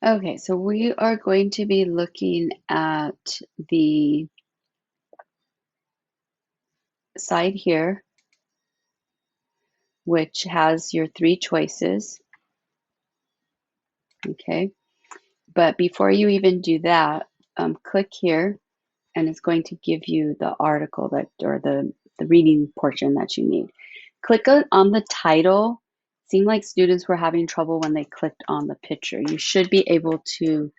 Okay, so we are going to be looking at the side here, which has your three choices. Okay, but before you even do that, click here and it's going to give you the article that, or the reading portion that you need. Click on the title. Seemed like students were having trouble when they clicked on the picture. You should be able to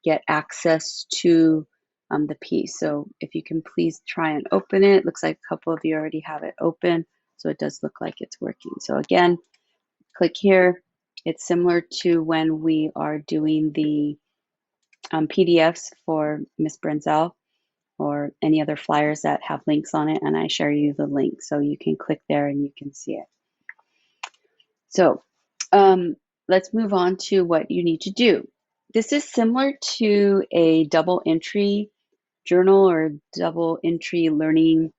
get access to the piece. So if you can please try and open it. Looks like a couple of you already have it open. So it does look like it's working. So again, click here. It's similar to when we are doing the PDFs for Miss Brenzel or any other flyers that have links on it, and I share you the link so you can click there and you can see it. So let's move on to what you need to do. This is similar to a double entry journal or double entry learning.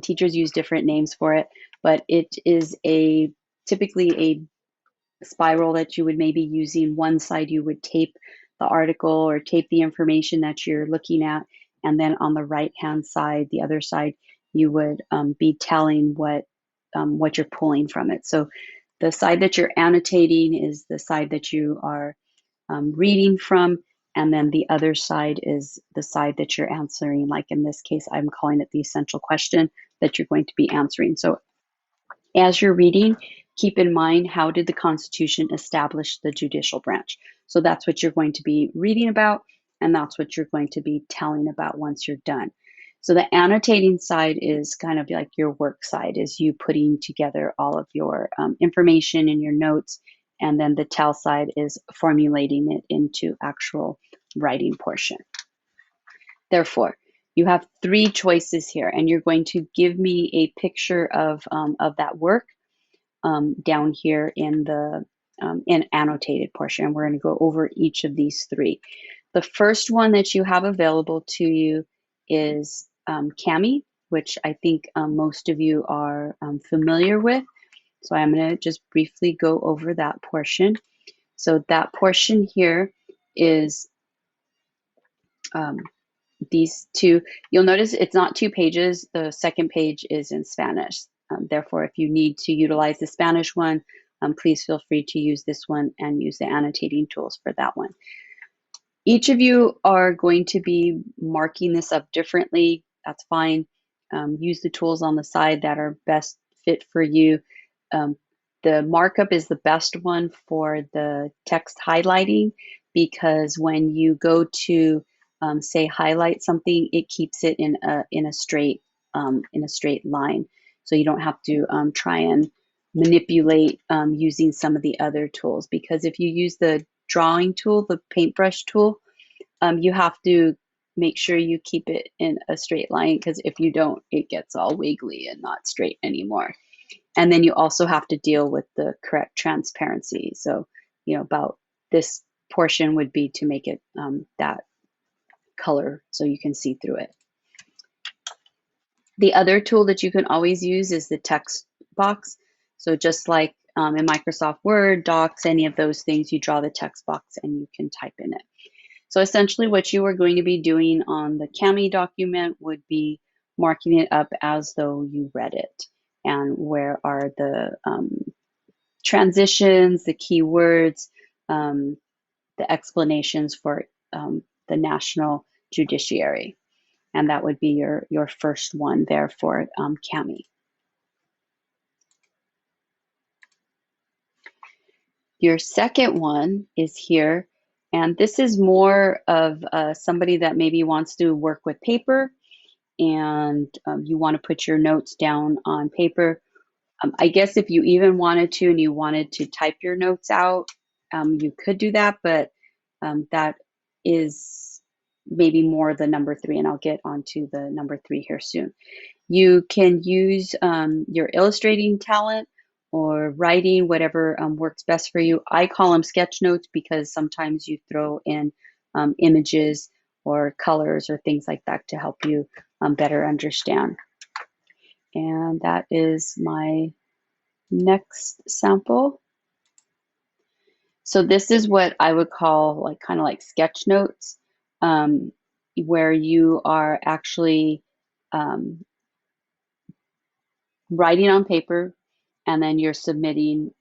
Teachers use different names for it, but it is typically a spiral that you would maybe using. One side you would tape the article or tape the information that you're looking at, and then on the right hand side, the other side, you would be telling what you're pulling from it. So the side that you're annotating is the side that you are reading from, and then the other side is the side that you're answering. Like in this case, I'm calling it the essential question that you're going to be answering. So as you're reading, keep in mind, how did the Constitution establish the judicial branch? So that's what you're going to be reading about, and that's what you're going to be telling about once you're done. So the annotating side is kind of like your work side, is you putting together all of your information in your notes, and then the tell side is formulating it into actual writing portion. Therefore, you have three choices here, and you're going to give me a picture of that work down here in the annotated portion. We're going to go over each of these three. The first one that you have available to you is Kami, which I think most of you are familiar with. So I'm going to just briefly go over that portion. So that portion here is these two. You'll notice it's not 2 pages. The second page is in Spanish. Therefore, if you need to utilize the Spanish one, please feel free to use this one and use the annotating tools for that one. Each of you are going to be marking this up differently. That's fine. Use the tools on the side that are best fit for you. The markup is the best one for the text highlighting, because when you go to say highlight something, it keeps it in a straight line, so you don't have to try and manipulate using some of the other tools. Because if you use the drawing tool, the paintbrush tool, you have to make sure you keep it in a straight line, because if you don't, it gets all wiggly and not straight anymore. And then you also have to deal with the correct transparency. So, about this portion would be to make it that color so you can see through it. The other tool that you can always use is the text box. So just like in Microsoft Word, Docs, any of those things, you draw the text box and you can type in it. So essentially what you are going to be doing on the Kami document would be marking it up as though you read it. And where are the transitions, the keywords, the explanations for the national judiciary. And that would be your first one there for Kami. Your second one is here, and this is more of somebody that maybe wants to work with paper, and you want to put your notes down on paper. I guess if you even wanted to and you wanted to type your notes out, you could do that, but that is maybe more the number 3, and I'll get onto the number 3 here soon. You can use your illustrating talent or writing, whatever works best for you. I call them sketch notes because sometimes you throw in images or colors or things like that to help you better understand. And that is my next sample. So this is what I would call like kind of like sketch notes, um, where you are actually um, writing on paper, and then you're submitting.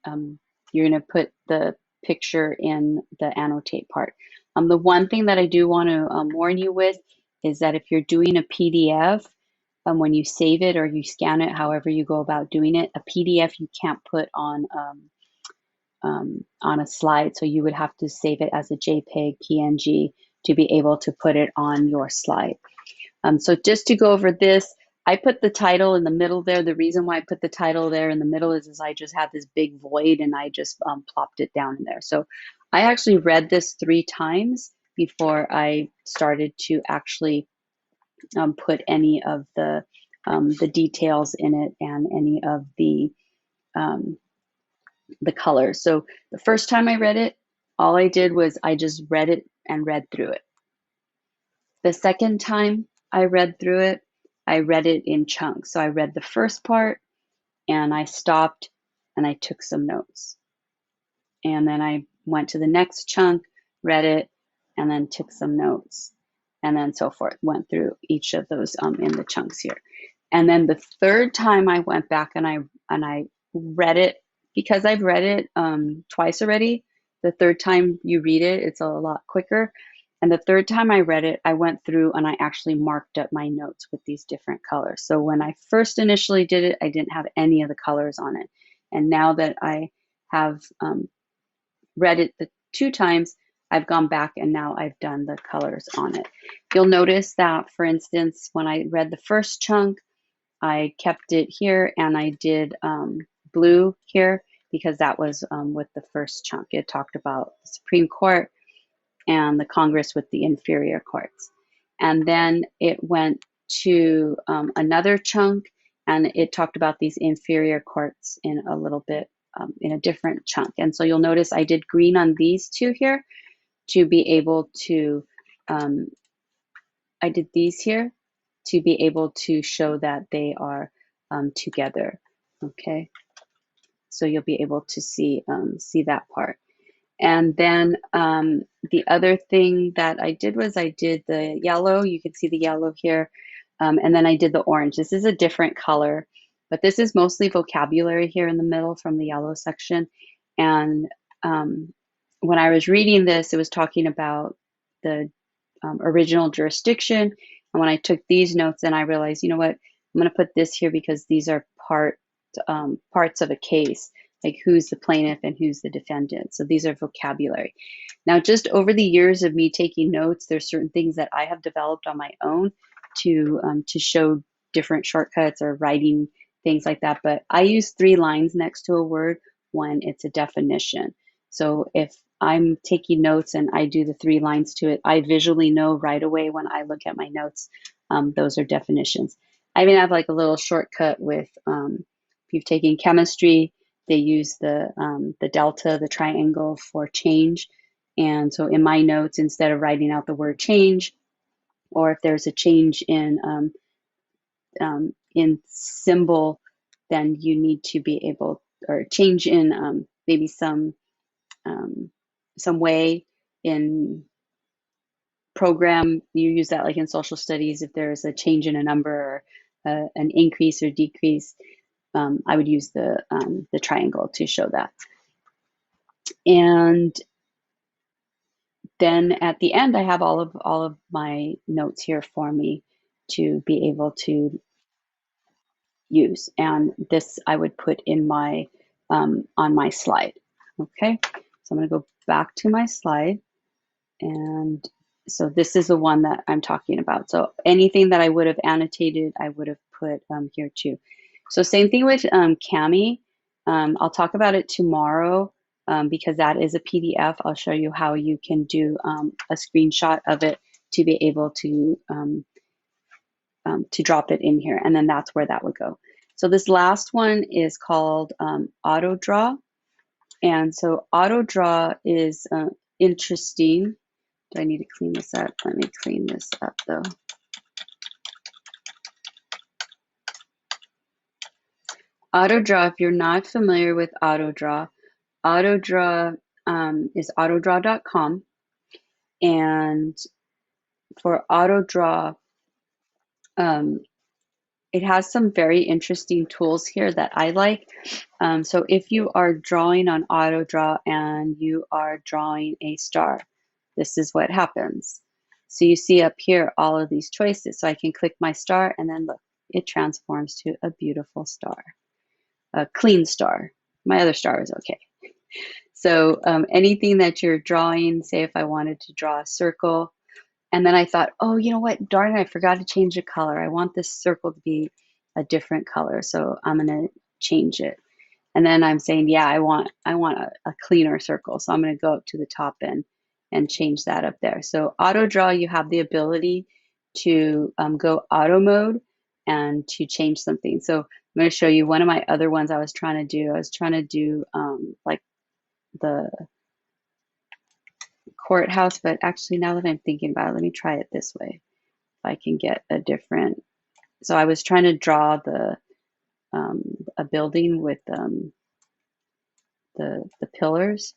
You're going to put the picture in the annotate part. The one thing that I do want to warn you with is that if you're doing a PDF, when you save it or you scan it, however you go about doing it, a PDF you can't put on a slide. So you would have to save it as a JPEG, PNG to be able to put it on your slide. So just to go over this, I put the title in the middle there. The reason why I put the title there in the middle is I just had this big void and I just plopped it down in there. So I actually read this 3 times before I started to actually put any of the details in it and any of the colors. So the first time I read it, all I did was I just read it and read through it. The second time I read through it, I read it in chunks. So I read the first part and I stopped and I took some notes. And then I went to the next chunk, read it, and then took some notes. And then so forth, went through each of those in the chunks here. And then the third time I went back and I read it, because I've read it twice already. The third time you read it, it's a lot quicker. And the third time I read it, I went through and I actually marked up my notes with these different colors. So when I first initially did it, I didn't have any of the colors on it. And now that I have read it the 2 times, I've gone back and now I've done the colors on it. You'll notice that, for instance, when I read the first chunk, I kept it here and I did blue here because that was with the first chunk. It talked about the Supreme Court and the Congress with the inferior courts. And then it went to another chunk and it talked about these inferior courts in a little bit in a different chunk. And so you'll notice I did green on these 2 here to be able to, I did these here to be able to show that they are together. Okay, so you'll be able to see that part. And then the other thing that I did was I did the yellow. You can see the yellow here. And then I did the orange. This is a different color, but this is mostly vocabulary here in the middle from the yellow section. And when I was reading this, it was talking about the original jurisdiction. And when I took these notes, then I realized, you know what, I'm going to put this here because these are parts of a case, like who's the plaintiff and who's the defendant. So these are vocabulary. Now, just over the years of me taking notes, there's certain things that I have developed on my own to show different shortcuts or writing things like that. But I use 3 lines next to a word when it's a definition. So if I'm taking notes and I do the 3 lines to it, I visually know right away when I look at my notes, those are definitions. I even have like a little shortcut with, if you've taken chemistry, they use the delta, the triangle for change. And so in my notes, instead of writing out the word change, or if there's a change in symbol, then you need to be able, or change in maybe some way in program, you use that like in social studies, if there's a change in a number or an increase or decrease, I would use the triangle to show that. And then at the end, I have all of my notes here for me to be able to use. And this I would put in my on my slide. Okay, so I'm going to go back to my slide. And so this is the one that I'm talking about. So anything that I would have annotated, I would have put here too. So same thing with Kami. I'll talk about it tomorrow because that is a PDF. I'll show you how you can do a screenshot of it to be able to drop it in here. And then that's where that would go. So this last one is called auto draw. And so auto draw is interesting. Do I need to clean this up? Let me clean this up though. Auto draw, if you're not familiar with auto draw is autodraw.com. And for autodraw, it has some very interesting tools here that I like. So if you are drawing on autodraw and you are drawing a star, this is what happens. So you see up here all of these choices. So I can click my star and then look, it transforms to a beautiful star, a clean star. My other star is okay. So anything that you're drawing, say if I wanted to draw a circle, and then I thought, oh, you know what? Darn it, I forgot to change the color. I want this circle to be a different color, so I'm going to change it. And then I'm saying, yeah, I want a cleaner circle, so I'm going to go up to the top and change that up there. So auto draw, you have the ability to go auto mode and to change something. So I'm going to show you one of my other ones I was trying to do. I was trying to do like the courthouse, but actually now that I'm thinking about it, let me try it this way. If I can get a different, so I was trying to draw the a building with the pillars,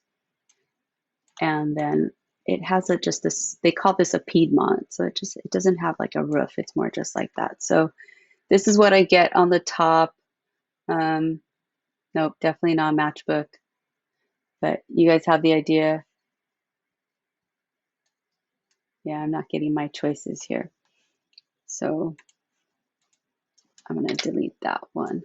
and then it has a just this, they call this a Piedmont, so it doesn't have like a roof, it's more just like that. So this is what I get on the top. Nope, definitely not a matchbook, but you guys have the idea. Yeah, I'm not getting my choices here, so I'm going to delete that one.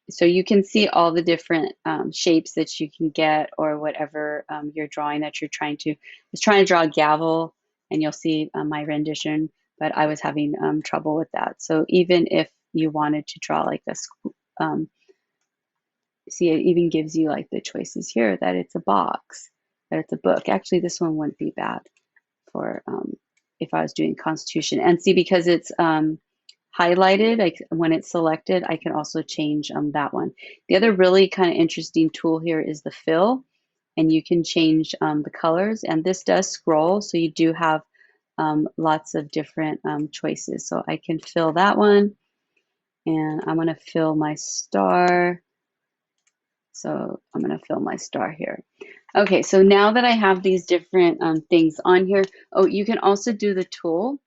So you can see all the different shapes that you can get, or whatever you're drawing that you're trying to. I was trying to draw a gavel, and you'll see my rendition, but I was having trouble with that. So even if you wanted to draw like this, see, it even gives you like the choices here, that it's a box, that it's a book. Actually, this one wouldn't be bad for if I was doing Constitution. And see, because it's highlighted, like when it's selected, I can also change that one. The other really kind of interesting tool here is the fill, and you can change the colors, and this does scroll, so you do have lots of different choices. So I can fill that one, and I'm going to fill my star. So I'm going to fill my star here. Okay, so now that I have these different things on here, oh, you can also do the tool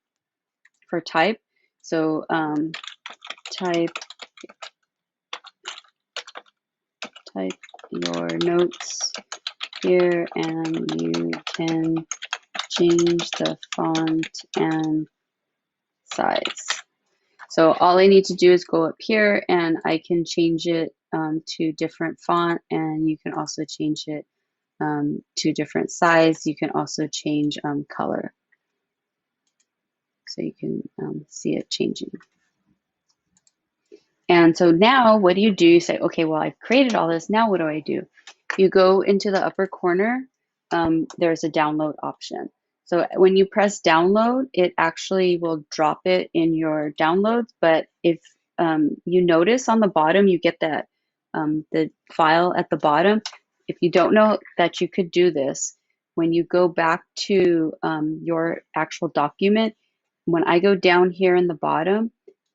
for type. So type your notes here, and you can change the font and size. So all I need to do is go up here, and I can change it to different font, and you can also change it to different size. You can also change color, so you can see it changing. And so now what do? You say, okay, well, I've created all this. Now what do I do? You go into the upper corner. There's a download option. So when you press download, it actually will drop it in your downloads. But if you notice on the bottom, you get that the file at the bottom. If you don't know that you could do this, when you go back to your actual document, when I go down here in the bottom,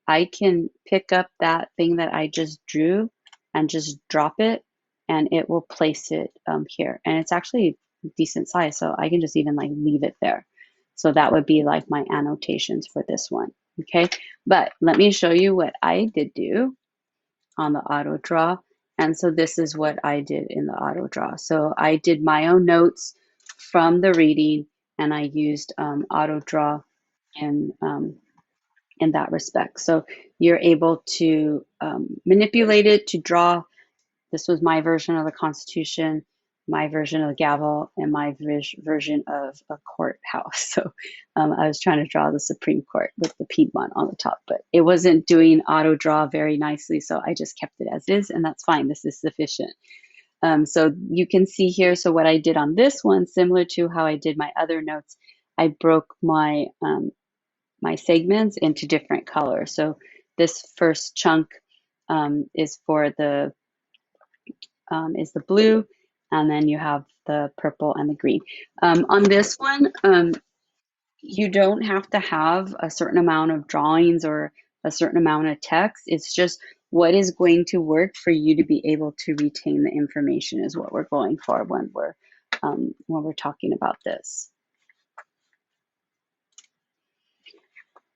I can pick up that thing that I just drew and just drop it, and it will place it here. And it's actually decent size, so I can just even like leave it there. So that would be like my annotations for this one. Okay, but let me show you what I did do on the auto draw. And so this is what I did in the auto draw. So I did my own notes from the reading, and I used auto draw in that respect. So you're able to manipulate it to draw. This was my version of the Constitution, my version of the gavel, and my version of a courthouse. So I was trying to draw the Supreme Court with the Piedmont on the top, but it wasn't doing auto draw very nicely, so I just kept it as is, and that's fine. This is sufficient. So you can see here, so what I did on this one, similar to how I did my other notes, I broke my my segments into different colors. So this first chunk is for the blue, and then you have the purple and the green. On this one, you don't have to have a certain amount of drawings or a certain amount of text. It's just what is going to work for you to be able to retain the information is what we're going for when we're talking about this.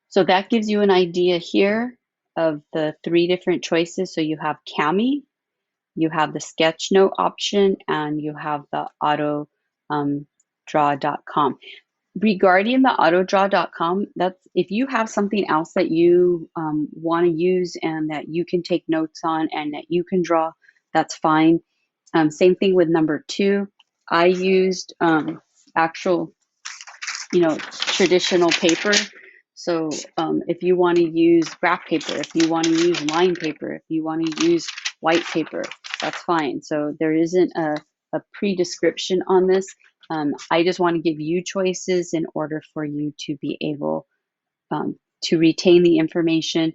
So that gives you an idea here of the 3 different choices. So you have Kami, you have the sketch note option, and you have the autodraw.com. Regarding the autodraw.com, that's if you have something else that you want to use and that you can take notes on and that you can draw, that's fine. Same thing with number 2. I used actual, traditional paper. So if you want to use graph paper, if you want to use line paper, if you want to use white paper, that's fine. So there isn't a pre-description on this. I just want to give you choices in order for you to be able to retain the information.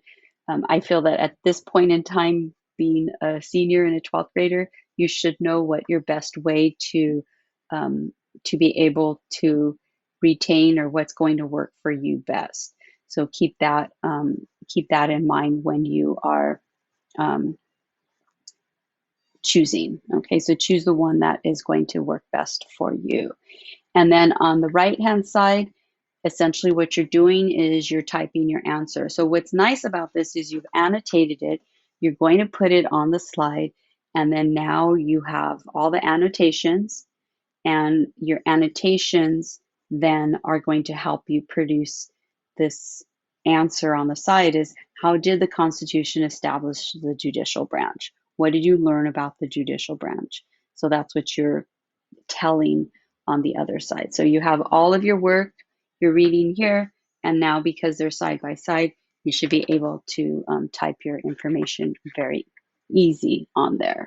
I feel that at this point in time, being a senior and a 12th grader, you should know what your best way to be able to retain or what's going to work for you best. So keep that in mind when you are choosing. Okay, so choose the one that is going to work best for you. And then on the right hand side, essentially what you're doing is you're typing your answer. So what's nice about this is you've annotated it, you're going to put it on the slide, and then now you have all the annotations, and your annotations then are going to help you produce this answer on the side is, how did the Constitution establish the judicial branch? What did you learn about the judicial branch? So that's what you're telling on the other side. So you have all of your work, you're reading here, and now because they're side by side, you should be able to type your information very easy on there.